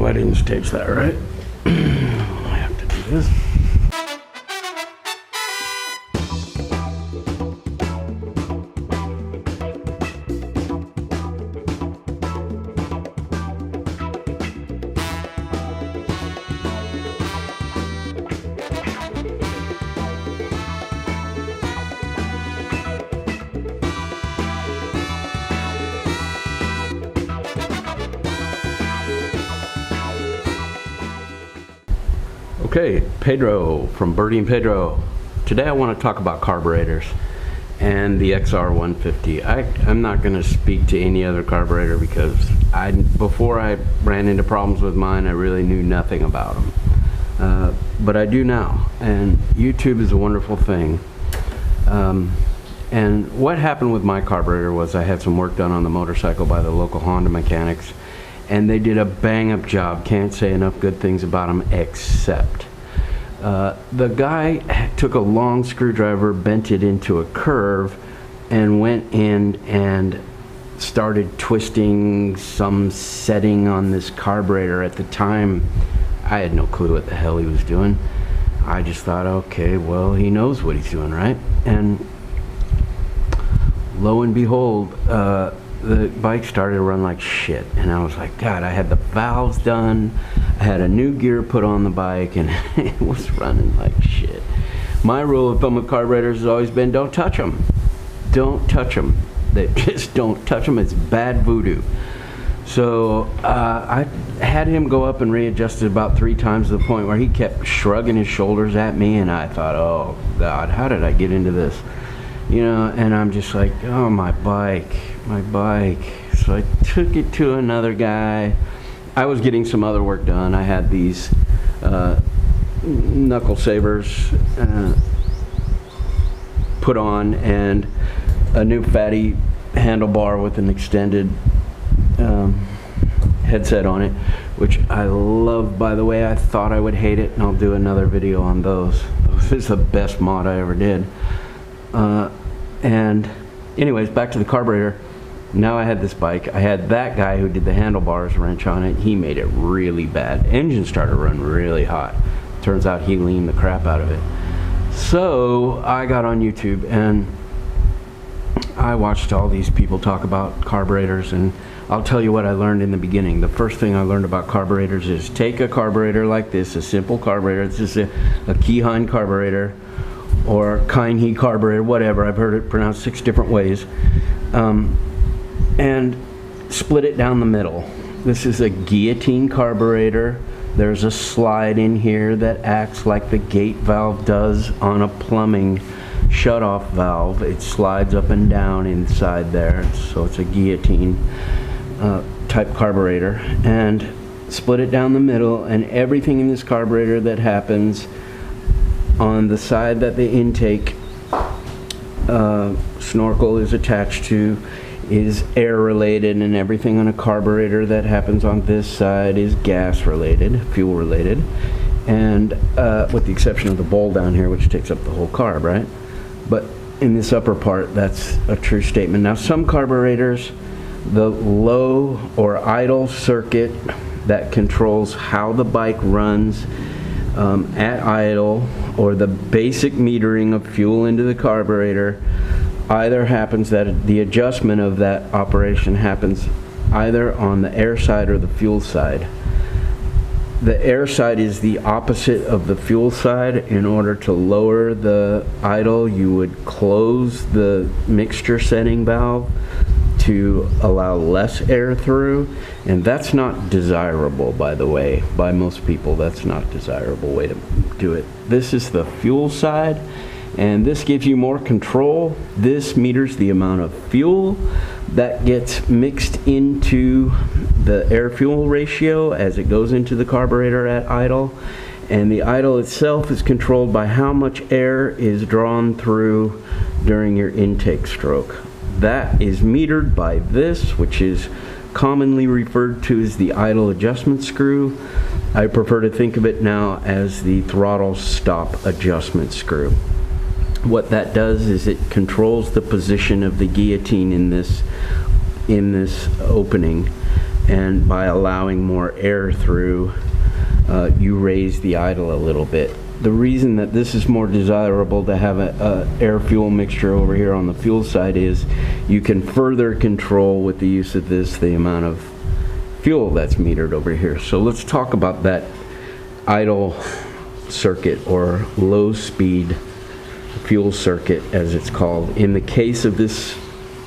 I didn't stage that right. I have to do this. Okay, Pedro from Birdy and Pedro. Today I want to talk about carburetors and the XR150. I'm not going to speak to any other carburetor because before I ran into problems with mine, I really knew nothing about them. But I do now, and YouTube is a wonderful thing. And what happened with my carburetor was I had some work done on the motorcycle by the local Honda mechanics, and they did a bang-up job. Can't say enough good things about them, except the guy took a long screwdriver, bent it into a curve, and went in and started twisting some setting on this carburetor. At the time, I had no clue what the hell he was doing. I just thought, okay, well, he knows what he's doing, right? And lo and behold, the bike started to run like shit, and I was like, God, I had the valves done, I had a new gear put on the bike, and it was running like shit. My rule of thumb with carburetors has always been, don't touch them. Don't touch them. They just don't touch them. It's bad voodoo. So I had him go up and readjust it about 3 times to the point where he kept shrugging his shoulders at me, and I thought, oh God, how did I get into this? You know, and I'm just like, oh, my bike. So I took it to another guy. I was getting some other work done. I had these knuckle savers put on, and a new fatty handlebar with an extended headset on it, which I love, by the way. I thought I would hate it, and I'll do another video on those. This is the best mod I ever did. And anyways, back to the carburetor. Now I had this bike. I had that guy who did the handlebars wrench on it. He made it really bad. Engine started to run really hot. Turns out he leaned the crap out of it. So I got on YouTube and I watched all these people talk about carburetors, and I'll tell you what I learned in the beginning. The first thing I learned about carburetors is take a carburetor like this, a simple carburetor. It's just a Keyhine carburetor, or Keinhe carburetor, whatever. I've heard it pronounced 6 different ways. And split it down the middle. This is a guillotine carburetor. There's a slide in here that acts like the gate valve does on a plumbing shutoff valve. It slides up and down inside there, so it's a guillotine type carburetor. And split it down the middle, and everything in this carburetor that happens on the side that the intake snorkel is attached to is air related, and everything on a carburetor that happens on this side is gas related, fuel related, and with the exception of the bowl down here, which takes up the whole carb, right? But in this upper part, that's a true statement. Now, some carburetors, the low or idle circuit that controls how the bike runs at idle, or the basic metering of fuel into the carburetor, either happens that the adjustment of that operation happens either on the air side or the fuel side. The air side is the opposite of the fuel side. In order to lower the idle, you would close the mixture setting valve to allow less air through, and that's not desirable, by the way. By most people, that's not a desirable way to do it. This is the fuel side, and this gives you more control. This meters the amount of fuel that gets mixed into the air-fuel ratio as it goes into the carburetor at idle, and the idle itself is controlled by how much air is drawn through during your intake stroke. That is metered by this, which is commonly referred to as the idle adjustment screw. I prefer to think of it now as the throttle stop adjustment screw. What that does is it controls the position of the guillotine in this opening, and by allowing more air through, you raise the idle a little bit. The reason that this is more desirable to have a air-fuel mixture over here on the fuel side is you can further control with the use of this the amount of fuel that's metered over here. So let's talk about that idle circuit, or low speed fuel circuit as it's called. In the case of this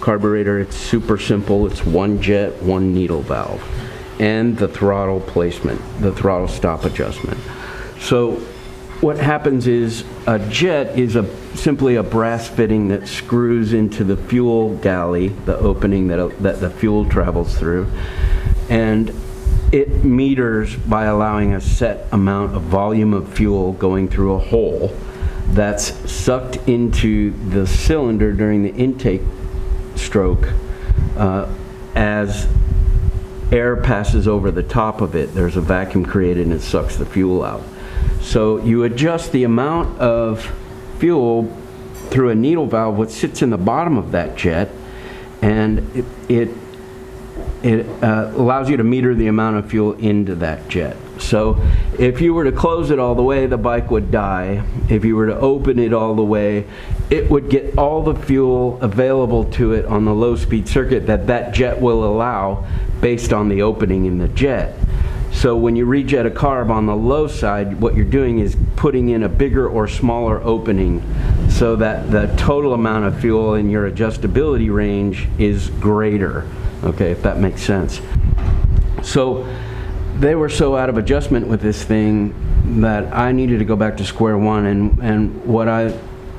carburetor, it's super simple. It's one jet, one needle valve, and the throttle placement, the throttle stop adjustment. So what happens is a jet is simply a brass fitting that screws into the fuel galley, the opening that the fuel travels through, and it meters by allowing a set amount of volume of fuel going through a hole that's sucked into the cylinder during the intake stroke. As air passes over the top of it, there's a vacuum created and it sucks the fuel out. So you adjust the amount of fuel through a needle valve, what sits in the bottom of that jet, and it allows you to meter the amount of fuel into that jet. So if you were to close it all the way, the bike would die. If you were to open it all the way, it would get all the fuel available to it on the low speed circuit that jet will allow based on the opening in the jet. So when you rejet a carb on the low side, what you're doing is putting in a bigger or smaller opening so that the total amount of fuel in your adjustability range is greater. Okay, if that makes sense. So they were so out of adjustment with this thing that I needed to go back to square one, and what I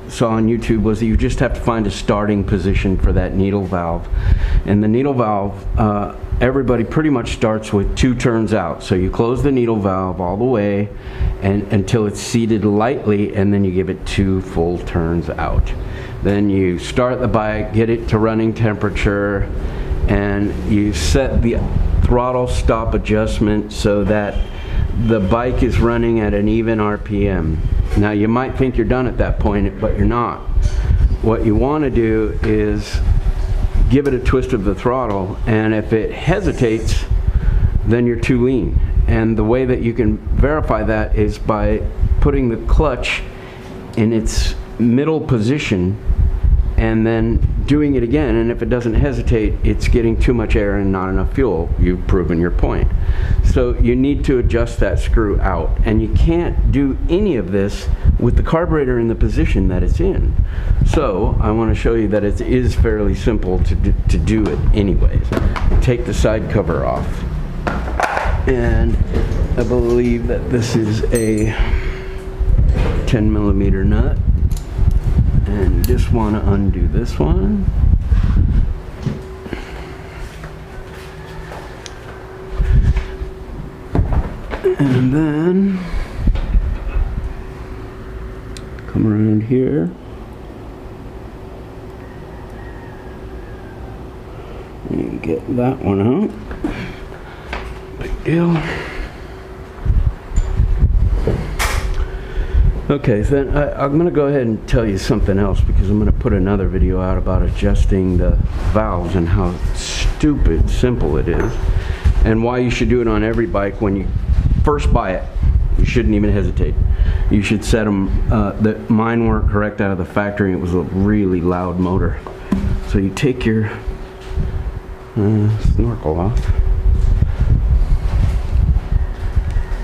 saw on YouTube was that you just have to find a starting position for that needle valve. And the needle valve, everybody pretty much starts with 2 turns out. So you close the needle valve all the way until it's seated lightly, and then you give it 2 full turns out. Then you start the bike, get it to running temperature, and you set the throttle stop adjustment so that the bike is running at an even RPM. Now you might think you're done at that point, but you're not. What you want to do is give it a twist of the throttle, and if it hesitates, then you're too lean. And the way that you can verify that is by putting the clutch in its middle position and then doing it again, and if it doesn't hesitate, it's getting too much air and not enough fuel. You've proven your point. So you need to adjust that screw out, and you can't do any of this with the carburetor in the position that it's in. So I want to show you that it is fairly simple to do it anyways. Take the side cover off, and I believe that this is a 10mm nut. And you just want to undo this one. And then come around here. And get that one out. Big deal. Okay, so then I'm going to go ahead and tell you something else, because I'm going to put another video out about adjusting the valves and how stupid simple it is, and why you should do it on every bike when you first buy it. You shouldn't even hesitate. You should set them, mine weren't correct out of the factory. It was a really loud motor. So you take your snorkel off.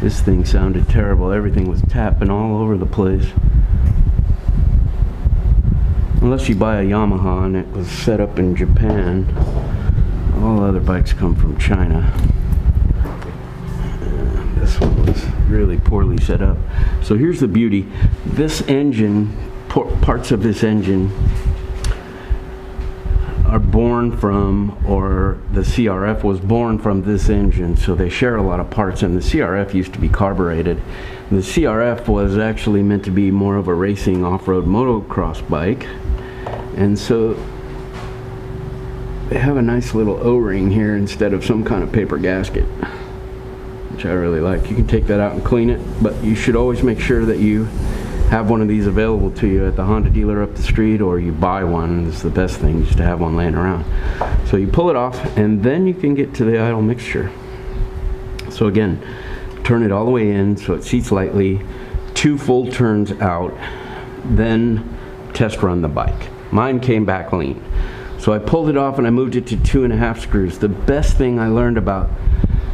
This thing sounded terrible. Everything was tapping all over the place. Unless you buy a Yamaha and it was set up in Japan. All other bikes come from China. This one was really poorly set up. So here's the beauty. This engine, parts of this engine are born from, or the CRF was born from this engine, so they share a lot of parts, and the CRF used to be carbureted. The CRF was actually meant to be more of a racing off-road motocross bike, and so they have a nice little O-ring here instead of some kind of paper gasket, which I really like. You can take that out and clean it, but you should always make sure that you have one of these available to you at the Honda dealer up the street, or you buy one. It's the best thing, just to have one laying around. So you pull it off, and then you can get to the idle mixture. So again, turn it all the way in so it seats lightly, 2 full turns out, then test run the bike. Mine came back lean. So I pulled it off and I moved it to 2.5 screws. The best thing I learned about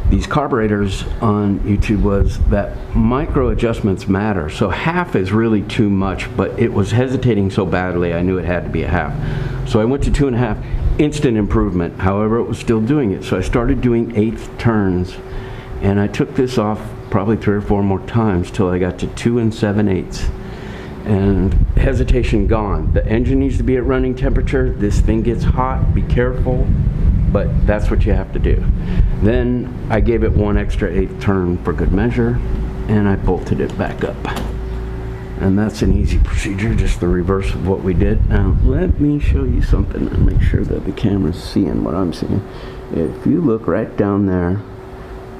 these carburetors on YouTube was that micro adjustments matter. So half is really too much, but it was hesitating so badly I knew it had to be a half. So I went to 2.5, instant improvement. However, it was still doing it. So I started doing 1/8 turns, and I took this off probably 3 or 4 more times till I got to 2 7/8. And hesitation gone. The engine needs to be at running temperature. This thing gets hot, be careful, but that's what you have to do. Then I gave it 1 extra 1/8 turn for good measure, and I bolted it back up. And that's an easy procedure, just the reverse of what we did. Now let me show you something and make sure that the camera's seeing what I'm seeing. If you look right down there,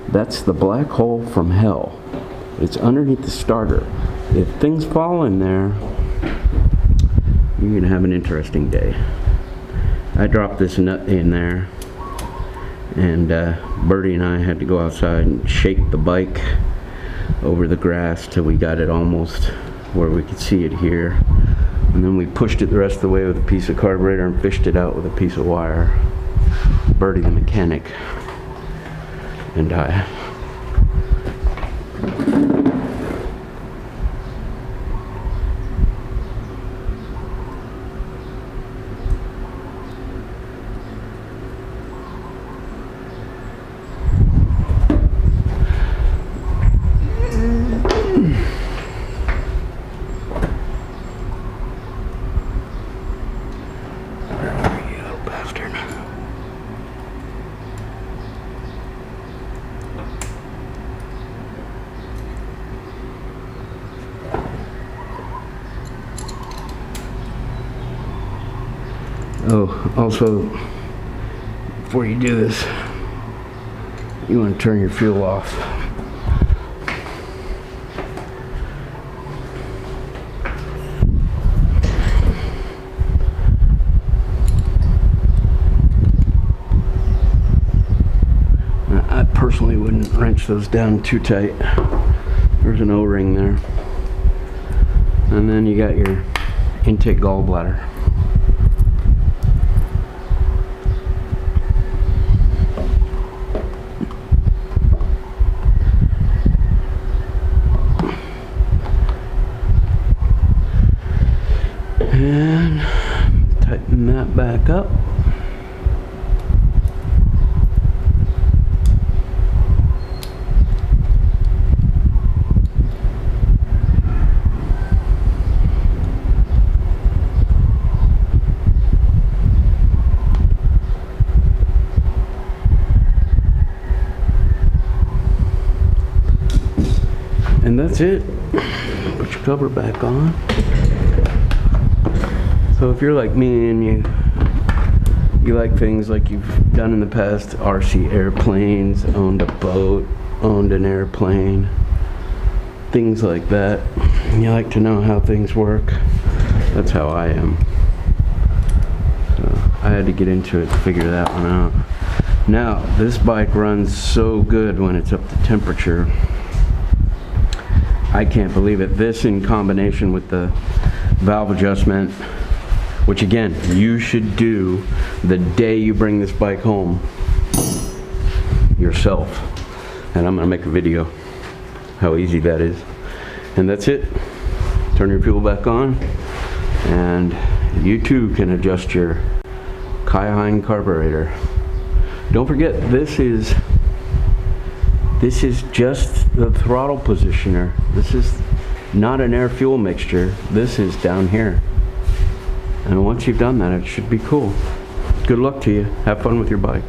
that's the black hole from hell. It's underneath the starter. If things fall in there, you're gonna have an interesting day. I dropped this nut in there, and Birdy and I had to go outside and shake the bike over the grass till we got it almost where we could see it here. And then we pushed it the rest of the way with a piece of carburetor and fished it out with a piece of wire. Birdy the mechanic and I. Oh, also, before you do this, you want to turn your fuel off. Now, I personally wouldn't wrench those down too tight. There's an O-ring there. And then you got your intake gallbladder. And tighten that back up. And that's it. Put your cover back on. So if you're like me and you like things like you've done in the past, RC airplanes, owned a boat, owned an airplane, things like that, and you like to know how things work, that's how I am. So I had to get into it to figure that one out. Now, this bike runs so good when it's up to temperature. I can't believe it. This in combination with the valve adjustment, which again, you should do the day you bring this bike home yourself. And I'm gonna make a video how easy that is. And that's it. Turn your fuel back on, and you too can adjust your Kaihein carburetor. Don't forget, this is just the throttle positioner. This is not an air fuel mixture. This is down here. And once you've done that, it should be cool. Good luck to you. Have fun with your bike.